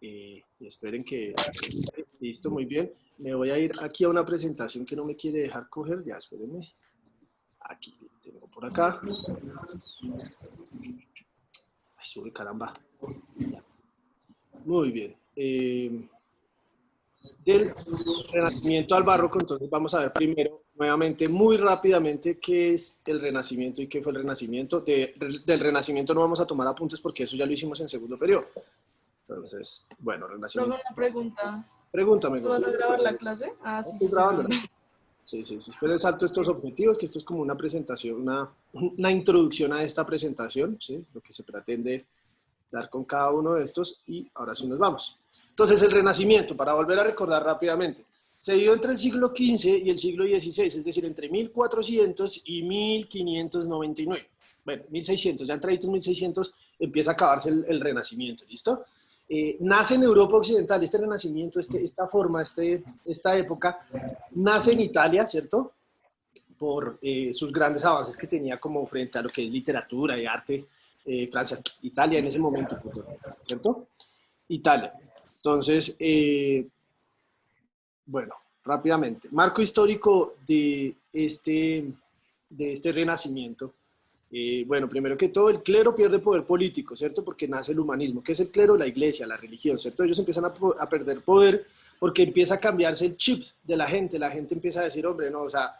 Y esperen que... Listo, muy bien. Me voy a ir aquí a una presentación que no me quiere dejar coger. Ya, espérenme. Aquí, tengo por acá. Ay, sube, caramba. Ya. Muy bien. Del Renacimiento al Barroco, entonces vamos a ver primero, nuevamente, muy rápidamente, qué es el Renacimiento y qué fue el Renacimiento. Del Renacimiento no vamos a tomar apuntes porque eso ya lo hicimos en segundo periodo. Entonces, bueno, Profe, Renacimiento. una pregunta. Pregúntame, ¿Tú vas Gonzalo. a grabar la clase? Ah, sí, sí Estoy estoy grabando. grabando. Sí, sí, sí. Espero salto estos objetivos, que esto es como una presentación, una introducción a esta presentación, ¿sí? Lo que se pretende dar con cada uno de estos y ahora sí nos vamos. Entonces, el Renacimiento, para volver a recordar rápidamente, se dio entre el siglo XV y el siglo XVI, es decir, entre 1400 y 1599. Bueno, 1600, ya entre 1600 empieza a acabarse el Renacimiento, ¿listo? Nace en Europa Occidental, este Renacimiento, esta forma, esta época, nace en Italia, ¿cierto? Por sus grandes avances que tenía como frente a lo que es literatura y arte, Francia, Italia en ese momento, ¿cierto? Italia. Entonces, bueno, rápidamente, marco histórico de este renacimiento. Bueno, primero que todo, el clero pierde poder político, ¿cierto? Porque nace el humanismo. ¿Qué es el clero? La iglesia, la religión, ¿cierto? Ellos empiezan a perder poder porque empieza a cambiarse el chip de la gente. La gente empieza a decir, hombre, no, o sea,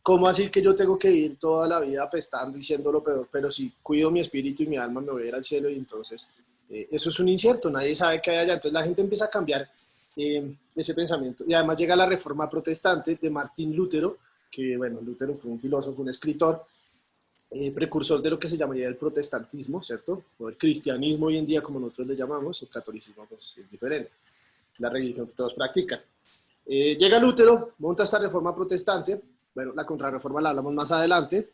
¿cómo así que yo tengo que vivir toda la vida apestando y siendo lo peor? Pero si cuido mi espíritu y mi alma, me voy a ir al cielo y entonces eso es un incierto, nadie sabe qué hay allá. Entonces la gente empieza a cambiar ese pensamiento. Y además llega la reforma protestante de Martín Lutero, que bueno, Lutero fue un filósofo, un escritor, precursor de lo que se llamaría el protestantismo, ¿cierto? O el cristianismo hoy en día, como nosotros le llamamos, el catolicismo pues, es diferente, la religión que todos practican. Llega Lutero, monta esta reforma protestante, bueno, la contrarreforma la hablamos más adelante,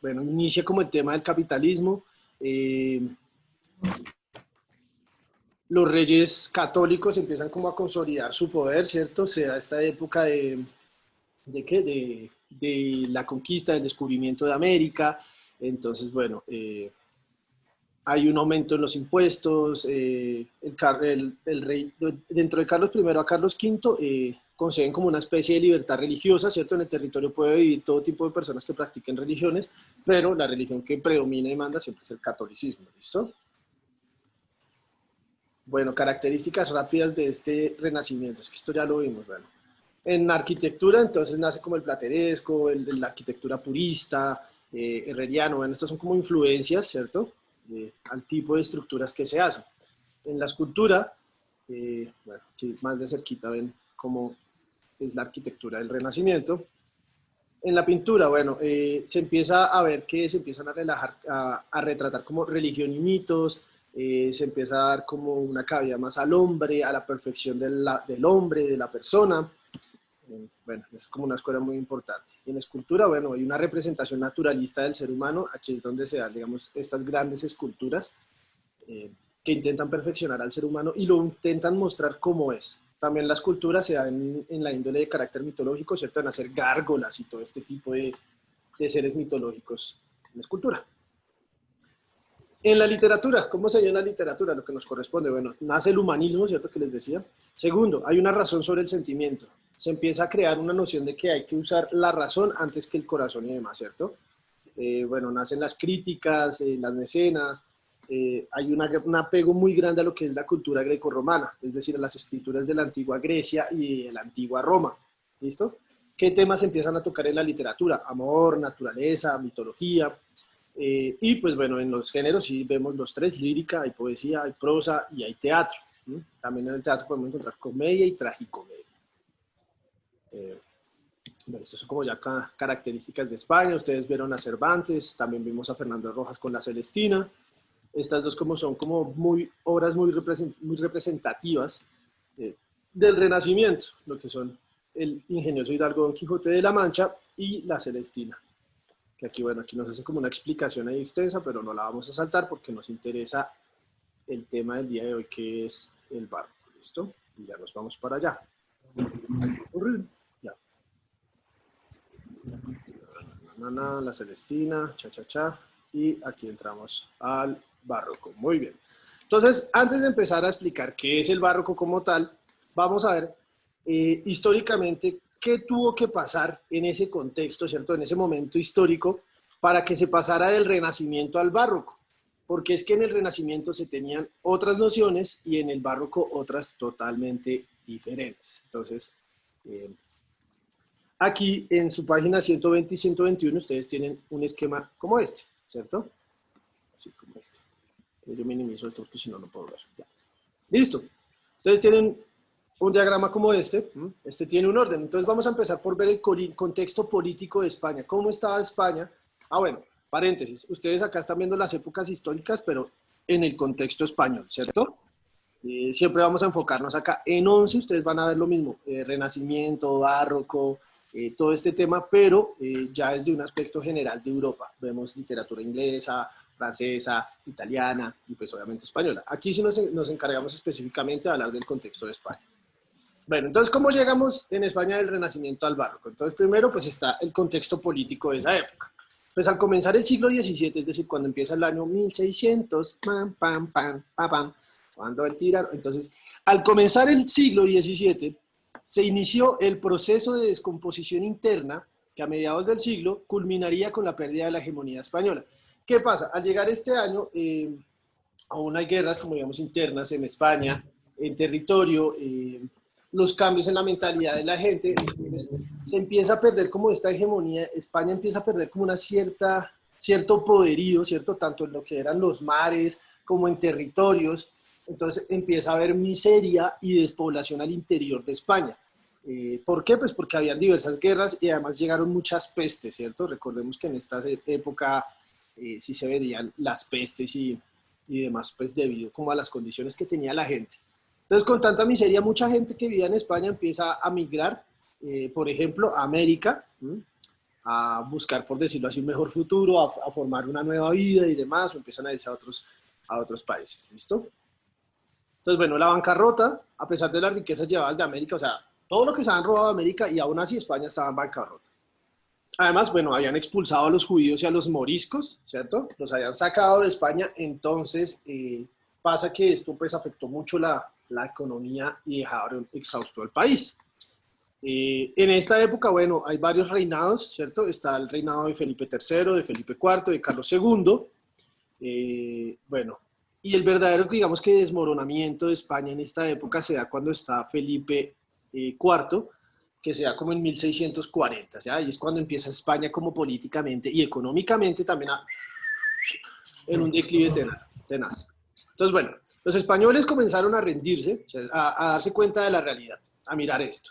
bueno, inicia como el tema del capitalismo, los reyes católicos empiezan como a consolidar su poder, ¿cierto? Se da esta época ¿de qué? De la conquista, del descubrimiento de América, entonces, bueno, hay un aumento en los impuestos, el rey, dentro de Carlos I a Carlos V, conceden como una especie de libertad religiosa, ¿cierto? En el territorio puede vivir todo tipo de personas que practiquen religiones, pero la religión que predomina y manda siempre es el catolicismo, ¿listo? Bueno, características rápidas de este renacimiento, es que esto ya lo vimos, bueno. En arquitectura, entonces nace como el plateresco, la arquitectura purista, herreriano, bueno, estas son como influencias, ¿cierto? Al tipo de estructuras que se hacen. En la escultura, bueno, aquí más de cerquita ven cómo es la arquitectura del Renacimiento. En la pintura, bueno, se empieza a ver que se empiezan a relajar, a retratar como religión y mitos, se empieza a dar como una cabida más al hombre, a la perfección del hombre, de la persona. Bueno, es como una escuela muy importante. Y en escultura, bueno, hay una representación naturalista del ser humano, aquí es donde se dan, digamos, estas grandes esculturas que intentan perfeccionar al ser humano y lo intentan mostrar cómo es. También la escultura se da en la índole de carácter mitológico, ¿cierto? En hacer gárgolas y todo este tipo de seres mitológicos en la escultura. En la literatura, ¿cómo se dio en la literatura? Lo que nos corresponde, bueno, nace el humanismo, ¿cierto? Que les decía. Segundo, hay una razón sobre el sentimiento. Se empieza a crear una noción de que hay que usar la razón antes que el corazón y demás, ¿cierto? Bueno, nacen las críticas, las mecenas, hay un apego muy grande a lo que es la cultura grecorromana, es decir, a las escrituras de la antigua Grecia y de la antigua Roma, ¿listo? ¿Qué temas empiezan a tocar en la literatura? Amor, naturaleza, mitología, y pues bueno, en los géneros sí vemos los tres, lírica, hay poesía, hay prosa y hay teatro. ¿Sí? También en el teatro podemos encontrar comedia y tragicomedia. Bueno, estas son como ya características de España. Ustedes vieron a Cervantes, también vimos a Fernando Rojas con la Celestina. Estas dos como son como obras muy representativas del Renacimiento, lo que son el ingenioso Hidalgo Don Quijote de la Mancha y la Celestina. Que aquí, bueno, aquí nos hace como una explicación ahí extensa, pero no la vamos a saltar porque nos interesa el tema del día de hoy, que es el barco. ¿Listo? Y ya nos vamos para allá. Ya. La Celestina, cha, cha, cha. Y aquí entramos al barroco. Muy bien. Entonces, antes de empezar a explicar qué es el barroco como tal, vamos a ver históricamente qué tuvo que pasar en ese contexto, ¿cierto? En ese momento histórico, para que se pasara del Renacimiento al barroco. Porque es que en el Renacimiento se tenían otras nociones y en el barroco otras totalmente diferentes. Entonces, aquí en su página 120 y 121 ustedes tienen un esquema como este, ¿cierto? Así como este. Yo minimizo esto porque si no, no puedo ver. Ya. Listo. Ustedes tienen un diagrama como este. Este tiene un orden. Entonces vamos a empezar por ver el contexto político de España. ¿Cómo estaba España? Ah, bueno, paréntesis. Ustedes acá están viendo las épocas históricas, pero en el contexto español, ¿cierto? Siempre vamos a enfocarnos acá. En 11 ustedes van a ver lo mismo. Renacimiento, barroco, todo este tema, pero ya desde un aspecto general de Europa. Vemos literatura inglesa, francesa, italiana y pues obviamente española. Aquí sí nos encargamos específicamente de hablar del contexto de España. Bueno, entonces, ¿cómo llegamos en España del Renacimiento al barroco? Entonces, primero, pues está el contexto político de esa época. Pues al comenzar el siglo XVII, es decir, cuando empieza el año 1600, pam, pam, pam, pam, pam, cuando el tiraron. Entonces, al comenzar el siglo XVII, se inició el proceso de descomposición interna que a mediados del siglo culminaría con la pérdida de la hegemonía española. ¿Qué pasa? Al llegar este año, aún hay guerras, como digamos, internas en España, en territorio, los cambios en la mentalidad de la gente, entonces, se empieza a perder como esta hegemonía, España empieza a perder como una cierto poderío, ¿cierto? Tanto en lo que eran los mares como en territorios, entonces empieza a haber miseria y despoblación al interior de España. ¿Por qué? Pues porque habían diversas guerras y además llegaron muchas pestes, ¿cierto? Recordemos que en esta época sí se veían las pestes y demás, pues debido como a las condiciones que tenía la gente. Entonces, con tanta miseria, mucha gente que vivía en España empieza a migrar, por ejemplo, a América, a buscar, por decirlo así, un mejor futuro, a formar una nueva vida y demás, o empiezan a irse a otros países, ¿listo? Entonces, bueno, la bancarrota, a pesar de las riquezas llevadas de América, o sea, todo lo que se habían robado de América y aún así España estaba en bancarrota. Además, bueno, habían expulsado a los judíos y a los moriscos, ¿cierto? Los habían sacado de España, entonces pasa que esto pues afectó mucho la economía y dejaron exhausto al país. En esta época, bueno, hay varios reinados, ¿cierto? Está el reinado de Felipe III, de Felipe IV, de Carlos II, bueno, y el verdadero, digamos que desmoronamiento de España en esta época se da cuando está Felipe IV, que se da como en 1640, ¿ya? Y es cuando empieza España como políticamente y económicamente también en un declive tenaz. Entonces, bueno, los españoles comenzaron a rendirse, a darse cuenta de la realidad, a mirar esto.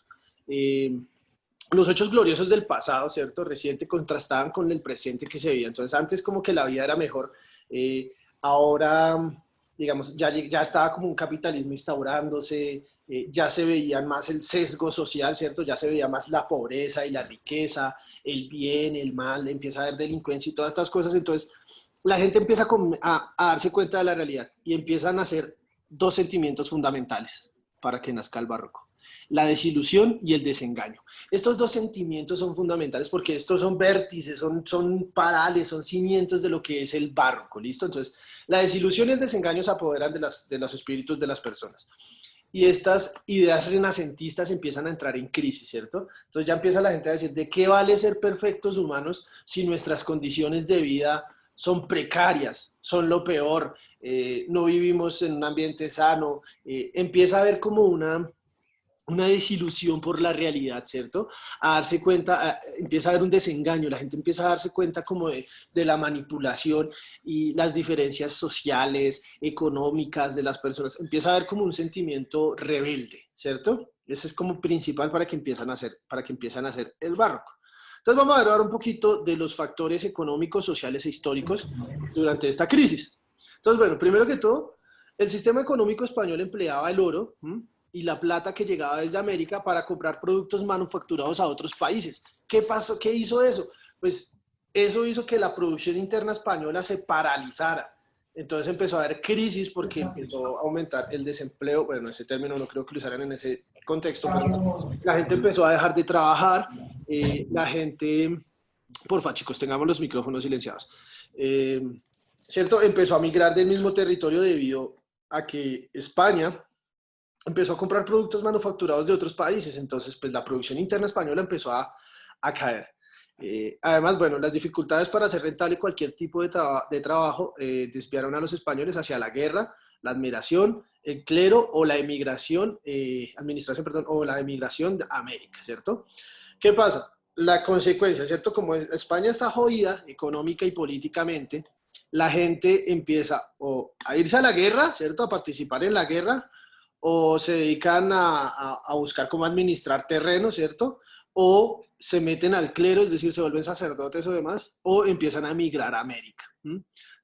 Los hechos gloriosos del pasado, ¿cierto? Reciente, contrastaban con el presente que se veía. Entonces, antes como que la vida era mejor. Ahora, digamos, ya estaba como un capitalismo instaurándose, ya se veía más el sesgo social, ¿cierto? Ya se veía más la pobreza y la riqueza, el bien, el mal, empieza a haber delincuencia y todas estas cosas. Entonces, la gente empieza a darse cuenta de la realidad y empiezan a hacer dos sentimientos fundamentales para que nazca el barroco: la desilusión y el desengaño. Estos dos sentimientos son fundamentales porque estos son vértices, son parales, son cimientos de lo que es el barroco, ¿listo? Entonces, la desilusión y el desengaño se apoderan de los espíritus de las personas. Y estas ideas renacentistas empiezan a entrar en crisis, ¿cierto? Entonces ya empieza la gente a decir, ¿de qué vale ser perfectos humanos si nuestras condiciones de vida son precarias, son lo peor, no vivimos en un ambiente sano? Empieza a haber como una desilusión por la realidad, ¿cierto? A darse cuenta, empieza a haber un desengaño, la gente empieza a darse cuenta como de la manipulación y las diferencias sociales, económicas de las personas, empieza a haber como un sentimiento rebelde, ¿cierto? Ese es como principal para que empiezan a hacer el barroco. Entonces vamos a hablar un poquito de los factores económicos, sociales e históricos durante esta crisis. Entonces, bueno, primero que todo, el sistema económico español empleaba el oro y la plata que llegaba desde América para comprar productos manufacturados a otros países. ¿Qué pasó? ¿Qué hizo eso? Pues eso hizo que la producción interna española se paralizara. Entonces empezó a haber crisis porque empezó a aumentar el desempleo. Bueno, ese término no creo que lo usaran en ese contexto, pero la gente empezó a dejar de trabajar. La gente, porfa chicos, tengamos los micrófonos silenciados. ¿Cierto? Empezó a migrar del mismo territorio debido a que España empezó a comprar productos manufacturados de otros países, entonces pues la producción interna española empezó a caer. Además, bueno, las dificultades para hacer rentable cualquier tipo de trabajo desviaron a los españoles hacia la guerra, la admiración, el clero o la emigración, administración, perdón, o la emigración a América, ¿cierto? ¿Qué pasa? La consecuencia, ¿cierto? Como España está jodida económica y políticamente, la gente empieza o a irse a la guerra, ¿cierto? A participar en la guerra, o se dedican a buscar cómo administrar terreno, ¿cierto? O se meten al clero, es decir, se vuelven sacerdotes o demás, o empiezan a emigrar a América. ¿Mm?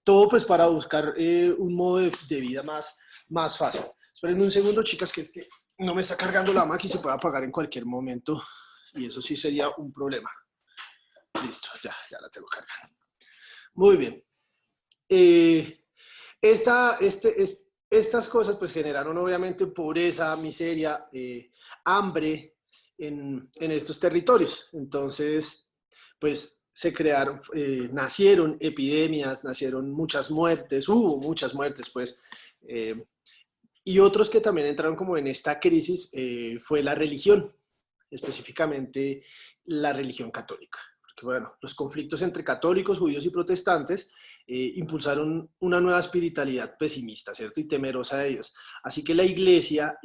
Todo pues para buscar un modo de vida más fácil. Esperen un segundo, chicas, que es que no me está cargando la máquina y se puede apagar en cualquier momento. Y eso sí sería un problema. Listo, ya la tengo cargando. Muy bien. Estas cosas pues generaron obviamente pobreza, miseria, hambre en estos territorios. Entonces, pues se crearon, nacieron epidemias, nacieron muchas muertes, hubo muchas muertes pues. Y otros que también entraron como en esta crisis fue la religión, específicamente la religión católica. Porque bueno, los conflictos entre católicos, judíos y protestantes impulsaron una nueva espiritualidad pesimista, ¿cierto? Y temerosa de Dios. Así que la iglesia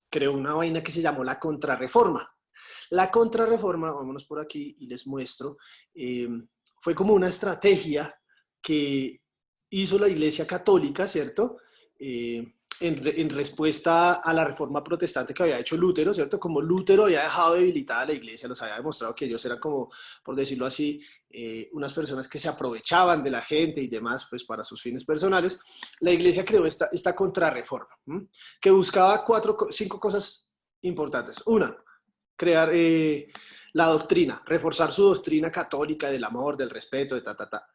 creó una vaina que se llamó la Contrarreforma. La Contrarreforma, vámonos por aquí y les muestro, fue como una estrategia que hizo la iglesia católica, ¿cierto? En respuesta a la reforma protestante que había hecho Lutero, ¿cierto? Como Lutero había dejado debilitada a la iglesia, los había demostrado que ellos eran como, por decirlo así, unas personas que se aprovechaban de la gente y demás, pues para sus fines personales, la iglesia creó esta contrarreforma, que buscaba cinco cosas importantes. Una, crear la doctrina, reforzar su doctrina católica del amor, del respeto, de ta.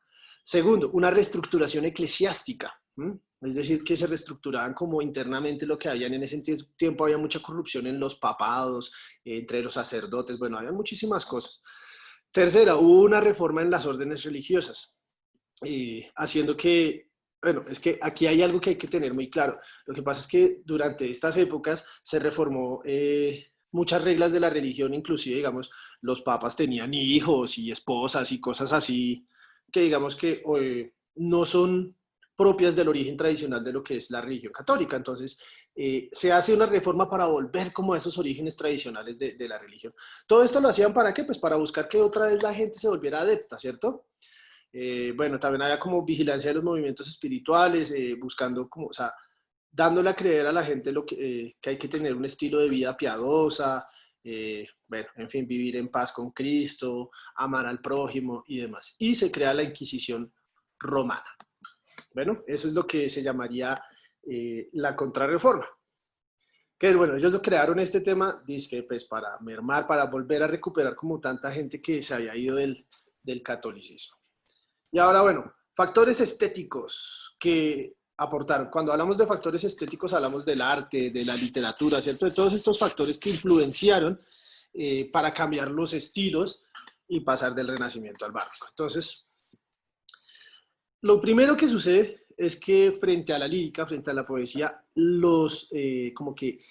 Segundo, una reestructuración eclesiástica, es decir, que se reestructuraban como internamente lo que habían en ese tiempo, había mucha corrupción en los papados, entre los sacerdotes, bueno, había muchísimas cosas. Tercera, hubo una reforma en las órdenes religiosas, haciendo que, bueno, es que aquí hay algo que hay que tener muy claro. Lo que pasa es que durante estas épocas se reformó muchas reglas de la religión, inclusive, digamos, los papas tenían hijos y esposas y cosas así, que digamos que no son propias del origen tradicional de lo que es la religión católica. Entonces, se hace una reforma para volver como a esos orígenes tradicionales de la religión. Todo esto lo hacían ¿para qué? Pues para buscar que otra vez la gente se volviera adepta, ¿cierto? Bueno, también había como vigilancia de los movimientos espirituales, buscando como, o sea, dándole a creer a la gente que hay que tener un estilo de vida piadosa, bueno, en fin, vivir en paz con Cristo, amar al prójimo y demás. Y se crea la Inquisición romana. Bueno, eso es lo que se llamaría la Contrarreforma. Que bueno, ellos lo crearon este tema, dice, pues para mermar, para volver a recuperar como tanta gente que se había ido del catolicismo. Y ahora, bueno, factores estéticos que aportaron. Cuando hablamos de factores estéticos, hablamos del arte, de la literatura, ¿cierto? De todos estos factores que influenciaron para cambiar los estilos y pasar del Renacimiento al Barroco. Entonces, lo primero que sucede es que frente a la lírica, frente a la poesía, como que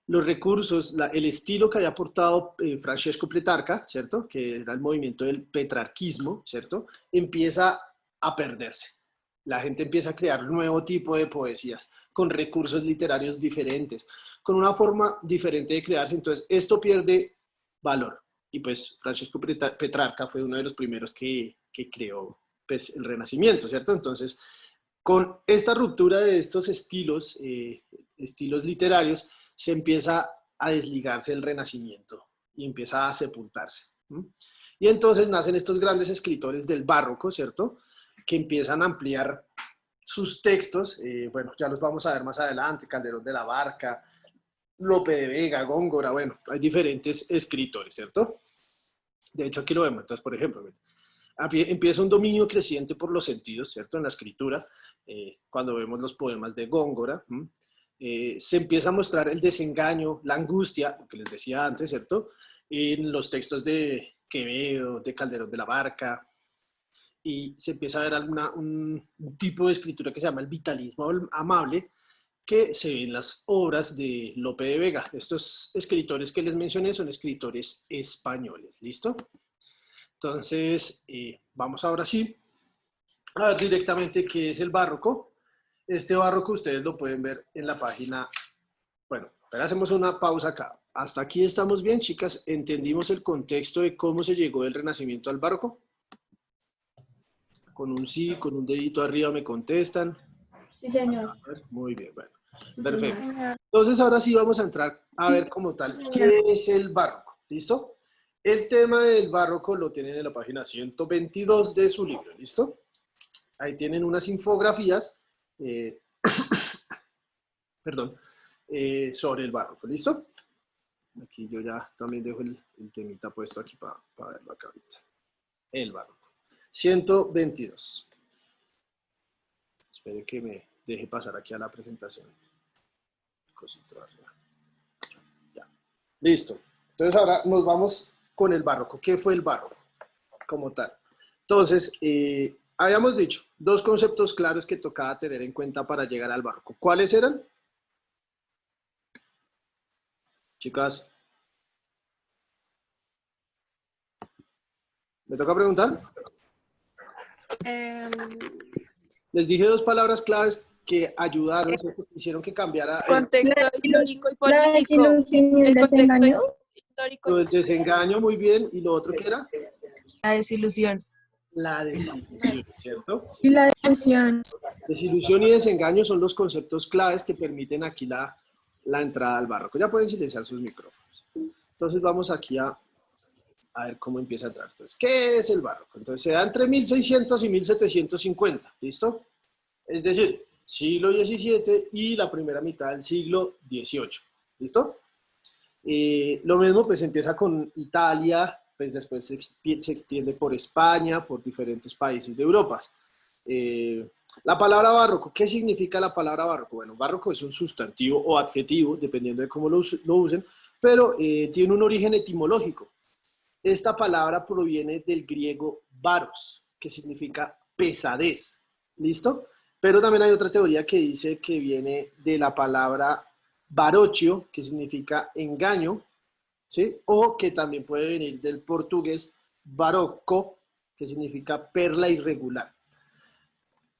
los recursos, el estilo que había aportado Francesco Petrarca, ¿cierto? Que era el movimiento del petrarquismo, ¿cierto? Empieza a perderse. La gente empieza a crear un nuevo tipo de poesías con recursos literarios diferentes, con una forma diferente de crearse. Entonces, esto pierde valor. Y pues Francesco Petrarca fue uno de los primeros que creó pues, el Renacimiento, ¿cierto? Entonces, con esta ruptura de estos estilos literarios, se empieza a desligarse del Renacimiento y empieza a sepultarse. Y entonces nacen estos grandes escritores del barroco, ¿cierto? Que empiezan a ampliar sus textos, bueno, ya los vamos a ver más adelante, Calderón de la Barca, Lope de Vega, Góngora, bueno, hay diferentes escritores, ¿cierto? De hecho, aquí lo vemos. Entonces, por ejemplo, empieza un dominio creciente por los sentidos, ¿cierto? En la escritura, cuando vemos los poemas de Góngora, se empieza a mostrar el desengaño, la angustia, lo que les decía antes, ¿cierto? En los textos de Quevedo, de Calderón de la Barca, y se empieza a ver un tipo de escritura que se llama el vitalismo amable, que se ven las obras de Lope de Vega. Estos escritores que les mencioné son escritores españoles, ¿listo? Entonces, vamos ahora sí a ver directamente qué es el barroco. Este barroco ustedes lo pueden ver en la página. Bueno, pero hacemos una pausa acá. ¿Hasta aquí estamos bien, chicas? ¿Entendimos el contexto de cómo se llegó del Renacimiento al barroco? Con un sí, con un dedito arriba me contestan. Sí, señor. Muy bien, bueno. Sí, Perfecto. señor. Entonces ahora sí vamos a entrar a ver como tal qué es el barroco. ¿Listo? El tema del barroco lo tienen en la página 122 de su libro. ¿Listo? Ahí tienen unas infografías, perdón, sobre el barroco. ¿Listo? Aquí yo ya también dejo el temita puesto aquí para verlo acá ahorita. El barroco. 122. Espere que me deje pasar aquí a la presentación. Cosito arriba. Ya. Listo. Entonces ahora nos vamos con el barroco. ¿Qué fue el barroco como tal? Entonces, habíamos dicho dos conceptos claros que tocaba tener en cuenta para llegar al barroco. ¿Cuáles eran? Chicas. ¿Me toca preguntar? Les dije dos palabras claves que ayudaron, que hicieron que cambiara Contexto histórico y La político. desilusión y el El contexto desengaño. histórico. el desengaño, muy bien, y lo otro que era La desilusión. la desilusión, ¿cierto? Y la desilusión. Desilusión y desengaño son los conceptos claves que permiten aquí la entrada al barroco. Ya pueden silenciar sus micrófonos. Entonces vamos aquí a ver cómo empieza a entrar. Entonces, ¿qué es el barroco? Entonces se da entre 1600 y 1750, ¿listo? Es decir, siglo XVII y la primera mitad del siglo XVIII, ¿listo? Lo mismo pues empieza con Italia, pues después se extiende por España, por diferentes países de Europa. La palabra barroco, ¿qué significa la palabra barroco? Bueno, barroco es un sustantivo o adjetivo, dependiendo de cómo lo usen, pero tiene un origen etimológico. Esta palabra proviene del griego baros, que significa pesadez, ¿listo? Pero también hay otra teoría que dice que viene de la palabra barocio, que significa engaño, ¿sí? O que también puede venir del portugués barocco, que significa perla irregular.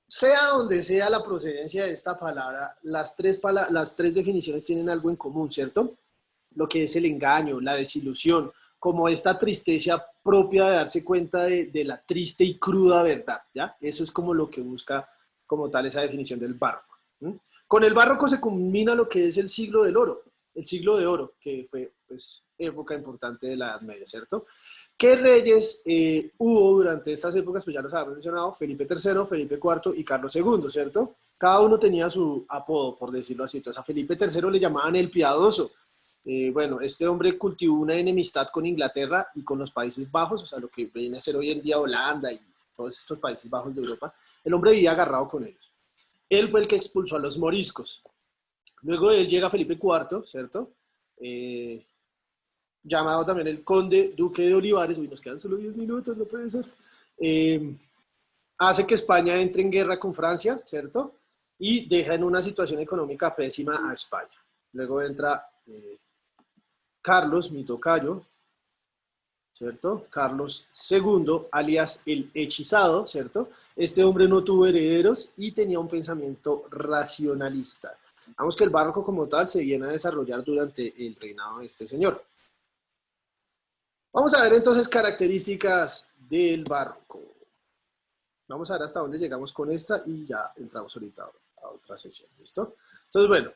Sea donde sea la procedencia de esta palabra, las tres definiciones tienen algo en común, ¿cierto? Lo que es el engaño, la desilusión, como esta tristeza propia de darse cuenta de la triste y cruda verdad, ¿ya? Eso es como lo que busca como tal esa definición del barroco. ¿Sí? Con el barroco se culmina lo que es el siglo del oro, el siglo de oro, que fue pues época importante de la Edad Media, ¿cierto? ¿Qué reyes hubo durante estas épocas? Pues ya los habíamos mencionado, Felipe III, Felipe IV y Carlos II, ¿cierto? Cada uno tenía su apodo, por decirlo así. Entonces a Felipe III le llamaban el Piadoso. Bueno, este hombre cultivó una enemistad con Inglaterra y con los Países Bajos, o sea, lo que viene a ser hoy en día Holanda y todos estos Países Bajos de Europa. El hombre vivía agarrado con ellos. Él fue el que expulsó a los moriscos. Luego de él llega Felipe IV, ¿cierto? Llamado también el conde duque de Olivares, uy, nos quedan solo 10 minutos, no puede ser, hace que España entre en guerra con Francia, ¿cierto? Y deja en una situación económica pésima a España. Luego entra Carlos, mi tocayo, ¿cierto? Carlos II, alias el hechizado, ¿cierto? Este hombre no tuvo herederos y tenía un pensamiento racionalista. Vamos que el barroco como tal se viene a desarrollar durante el reinado de este señor. Vamos a ver entonces características del barroco. Vamos a ver hasta dónde llegamos con esta y ya entramos ahorita a otra sesión, ¿listo? Entonces, bueno,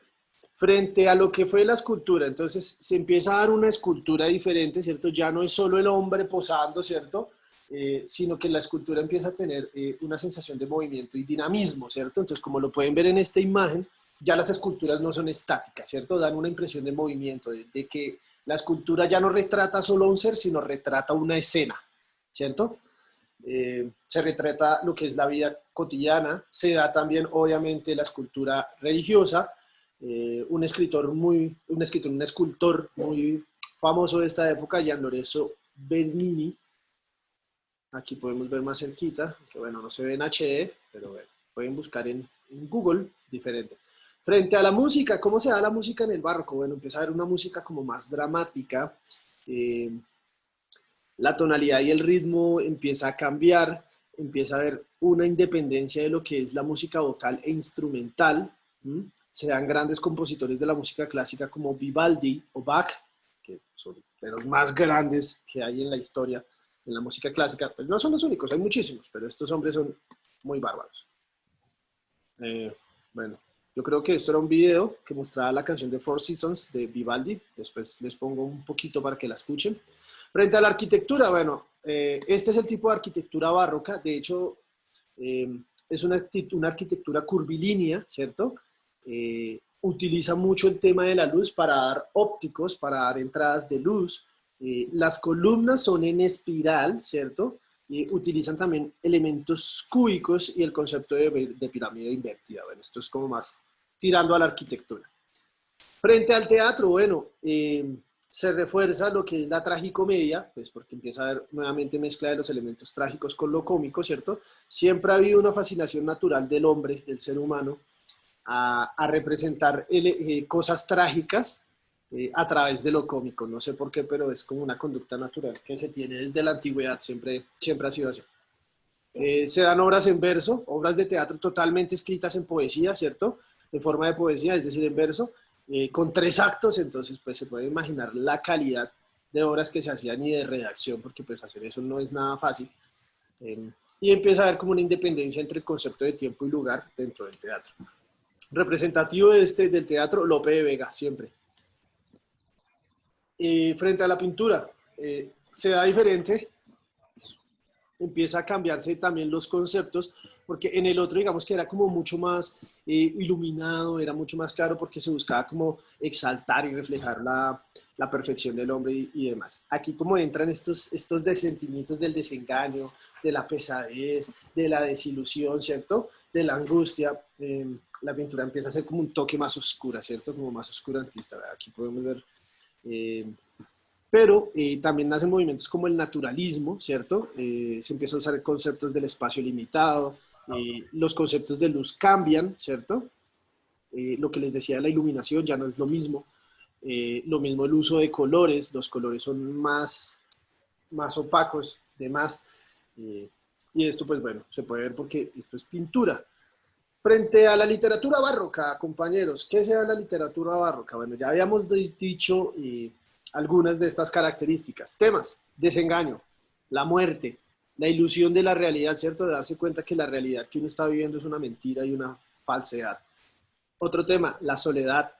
frente a lo que fue la escultura, entonces se empieza a dar una escultura diferente, ¿cierto? Ya no es solo el hombre posando, ¿cierto? Sino que la escultura empieza a tener una sensación de movimiento y dinamismo, ¿cierto? Entonces, como lo pueden ver en esta imagen, ya las esculturas no son estáticas, ¿cierto? Dan una impresión de movimiento, de que la escultura ya no retrata solo a un ser, sino retrata una escena, ¿cierto? Se retrata lo que es la vida cotidiana, se da también obviamente la escultura religiosa, un escultor muy famoso de esta época, Gian Lorenzo Bernini, aquí podemos ver más cerquita, que bueno, no se ve en HD, pero bueno, pueden buscar en Google diferente. Frente a la música, ¿cómo se da la música en el barroco? Bueno, empieza a haber una música como más dramática, eh, la tonalidad y el ritmo empieza a cambiar, empieza a haber una independencia de lo que es la música vocal e instrumental. ¿Mm? Se dan grandes compositores de la música clásica como Vivaldi o Bach, que son de los más grandes que hay en la historia en la música clásica. Pues no son los únicos, hay muchísimos, pero estos hombres son muy bárbaros. Bueno, yo creo que esto era un video que mostraba la canción de Four Seasons de Vivaldi. Después les pongo un poquito para que la escuchen. Frente a la arquitectura, bueno, este es el tipo de arquitectura barroca. De hecho, es una arquitectura curvilínea, ¿cierto? Utiliza mucho el tema de la luz para dar ópticos, para dar entradas de luz. Las columnas son en espiral, ¿cierto? Utilizan también elementos cúbicos y el concepto de pirámide invertida. Bueno, esto es como más tirando a la arquitectura. Frente al teatro, bueno, se refuerza lo que es la tragicomedia, pues porque empieza a haber nuevamente mezcla de los elementos trágicos con lo cómico, ¿cierto? Siempre ha habido una fascinación natural del hombre, del ser humano, a representar cosas trágicas a través de lo cómico. No sé por qué, pero es como una conducta natural que se tiene desde la antigüedad, siempre ha sido así. Se dan obras en verso, obras de teatro totalmente escritas en poesía, ¿cierto? En forma de poesía, es decir, en verso, con 3 actos, entonces pues se puede imaginar la calidad de obras que se hacían y de redacción, porque pues hacer eso no es nada fácil. Y empieza a haber como una independencia entre el concepto de tiempo y lugar dentro del teatro. Representativo del teatro, Lope de Vega, siempre. Frente a la pintura, se da diferente, empieza a cambiarse también los conceptos, porque en el otro digamos que era como mucho más iluminado, era mucho más claro porque se buscaba como exaltar y reflejar la perfección del hombre y demás. Aquí como entran estos sentimientos del desengaño, de la pesadez, de la desilusión, ¿cierto? De la angustia, la pintura empieza a ser como un toque más oscura, ¿cierto? Como más oscurantista. Aquí podemos ver pero también nacen movimientos como el naturalismo, ¿cierto? Se empieza a usar conceptos del espacio limitado, los conceptos de luz cambian, ¿cierto? Lo que les decía de la iluminación ya no es lo mismo el uso de colores, los colores son más opacos, demás, y esto pues bueno, se puede ver porque esto es pintura. Frente a la literatura barroca, compañeros, ¿qué sea la literatura barroca? Bueno, ya habíamos dicho algunas de estas características. Temas: desengaño, la muerte, la ilusión de la realidad, ¿cierto? De darse cuenta que la realidad que uno está viviendo es una mentira y una falsedad. Otro tema: la soledad,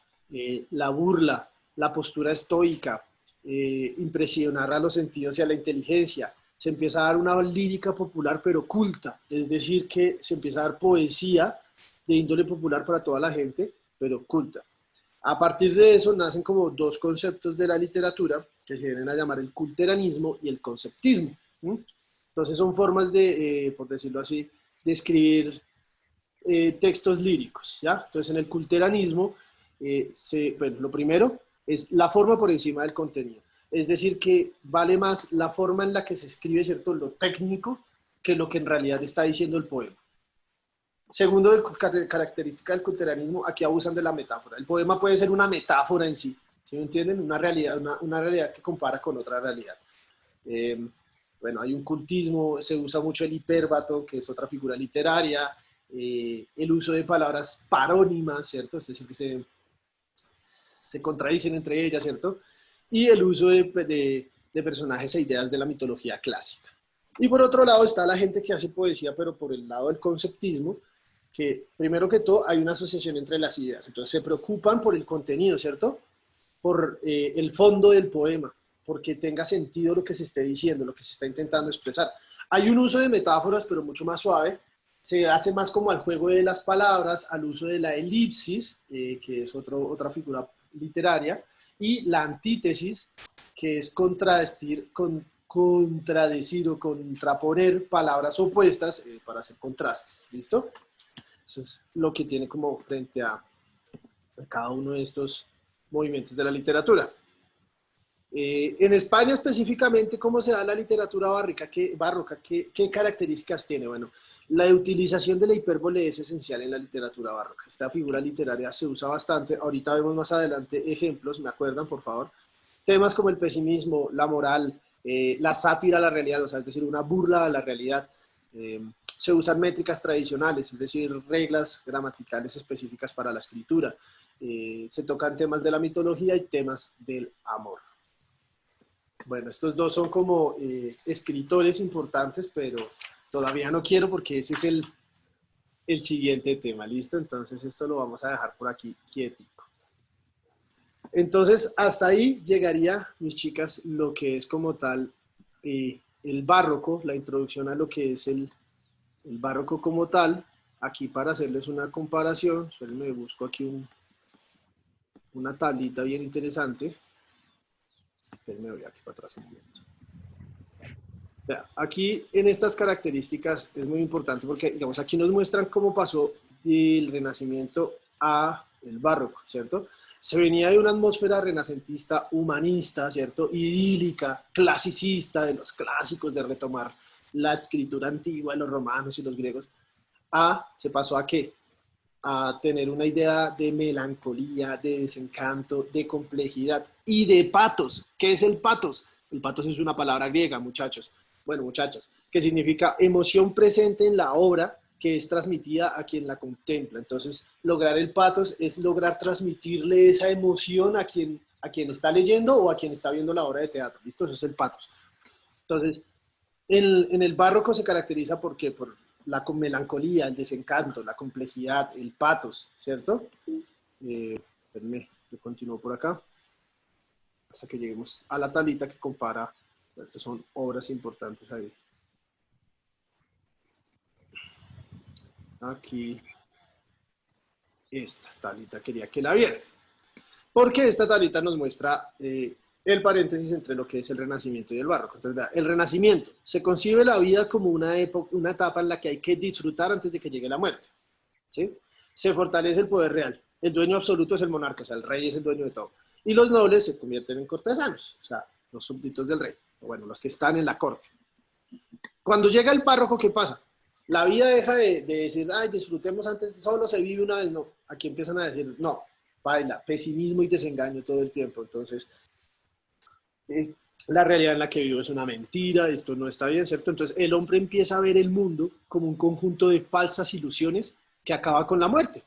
la burla, la postura estoica, impresionar a los sentidos y a la inteligencia. Se empieza a dar una lírica popular pero culta, es decir, que se empieza a dar poesía de índole popular para toda la gente, pero culta. A partir de eso nacen como 2 conceptos de la literatura que se vienen a llamar el culteranismo y el conceptismo. Entonces son formas de, por decirlo así, de escribir textos líricos, ¿ya? Entonces en el culteranismo, bueno, lo primero es la forma por encima del contenido. Es decir, que vale más la forma en la que se escribe, ¿cierto? Lo técnico, que lo que en realidad está diciendo el poema. Segundo, característica del culteranismo, aquí abusan de la metáfora. El poema puede ser una metáfora en sí, ¿sí me entienden? Una realidad, una realidad que compara con otra realidad. Bueno, hay un cultismo, se usa mucho el hipérbato, que es otra figura literaria, el uso de palabras parónimas, ¿cierto? Es decir, que se contradicen entre ellas, ¿cierto? Y el uso de personajes e ideas de la mitología clásica. Y por otro lado está la gente que hace poesía, pero por el lado del conceptismo, que primero que todo hay una asociación entre las ideas. Entonces se preocupan por el contenido, ¿cierto? Por el fondo del poema, porque tenga sentido lo que se esté diciendo, lo que se está intentando expresar. Hay un uso de metáforas, pero mucho más suave. Se hace más como al juego de las palabras, al uso de la elipsis, que es otra figura literaria, y la antítesis, que es contradecir o contraponer palabras opuestas para hacer contrastes. ¿Listo? Eso es lo que tiene como frente a cada uno de estos movimientos de la literatura. En España específicamente, ¿cómo se da la literatura barroca? ¿Qué características tiene? Bueno, La utilización de la hipérbole es esencial en la literatura barroca. Esta figura literaria se usa bastante. Ahorita vemos más adelante ejemplos, ¿me acuerdan, por favor? Temas como el pesimismo, la moral, la sátira a la realidad, o sea, es decir, una burla a la realidad. Se usan métricas tradicionales, es decir, reglas gramaticales específicas para la escritura. Se tocan temas de la mitología y temas del amor. Bueno, estos dos son como escritores importantes, pero todavía no quiero porque ese es el siguiente tema, ¿listo? Entonces esto lo vamos a dejar por aquí quietico. Entonces hasta ahí llegaría, mis chicas, lo que es como tal el barroco, la introducción a lo que es el barroco como tal. Aquí para hacerles una comparación, me busco aquí una tablita bien interesante. Me voy aquí para atrás un momento. Aquí en estas características es muy importante porque, digamos, aquí nos muestran cómo pasó del Renacimiento a el Barroco, ¿cierto? Se venía de una atmósfera renacentista humanista, ¿cierto? Idílica, clasicista, de los clásicos, de retomar la escritura antigua de los romanos y los griegos, se pasó a ¿qué? A tener una idea de melancolía, de desencanto, de complejidad y de patos. ¿Qué es el patos? El patos es una palabra griega, muchachos. Bueno, muchachas, que significa emoción presente en la obra que es transmitida a quien la contempla. Entonces, lograr el patos es lograr transmitirle esa emoción a quien está leyendo o a quien está viendo la obra de teatro. ¿Listo? Eso es el patos. Entonces, en el barroco se caracteriza ¿por qué? Por la melancolía, el desencanto, la complejidad, el patos, ¿cierto? Espérenme, yo continúo por acá hasta que lleguemos a la tablita que compara. Estas son obras importantes ahí. Aquí, esta tablita quería que la vieran. Porque esta tablita nos muestra el paréntesis entre lo que es el Renacimiento y el Barroco. Entonces, vea, el Renacimiento, se concibe la vida como una etapa en la que hay que disfrutar antes de que llegue la muerte. ¿Sí? Se fortalece el poder real. El dueño absoluto es el monarca, o sea, el rey es el dueño de todo. Y los nobles se convierten en cortesanos, o sea, los súbditos del rey. Bueno, los que están en la corte. Cuando llega el párroco, ¿qué pasa? La vida deja de decir, ay, disfrutemos antes, solo se vive una vez. No, aquí empiezan a decir, no, baila, pesimismo y desengaño todo el tiempo. Entonces, la realidad en la que vivo es una mentira, esto no está bien, ¿cierto? Entonces, el hombre empieza a ver el mundo como un conjunto de falsas ilusiones que acaba con la muerte.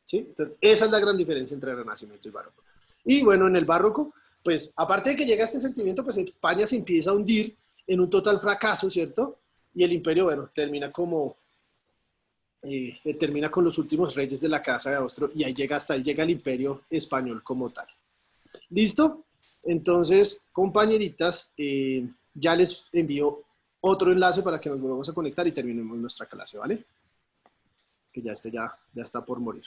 ¿Sí? Entonces, esa es la gran diferencia entre el Renacimiento y el Barroco. Y bueno, en el Barroco, pues, aparte de que llega este sentimiento, pues España se empieza a hundir en un total fracaso, ¿cierto? Y el imperio, bueno, termina con los últimos reyes de la Casa de Austria y hasta ahí llega el imperio español como tal. ¿Listo? Entonces, compañeritas, ya les envío otro enlace para que nos volvamos a conectar y terminemos nuestra clase, ¿vale? Que ya está por morir.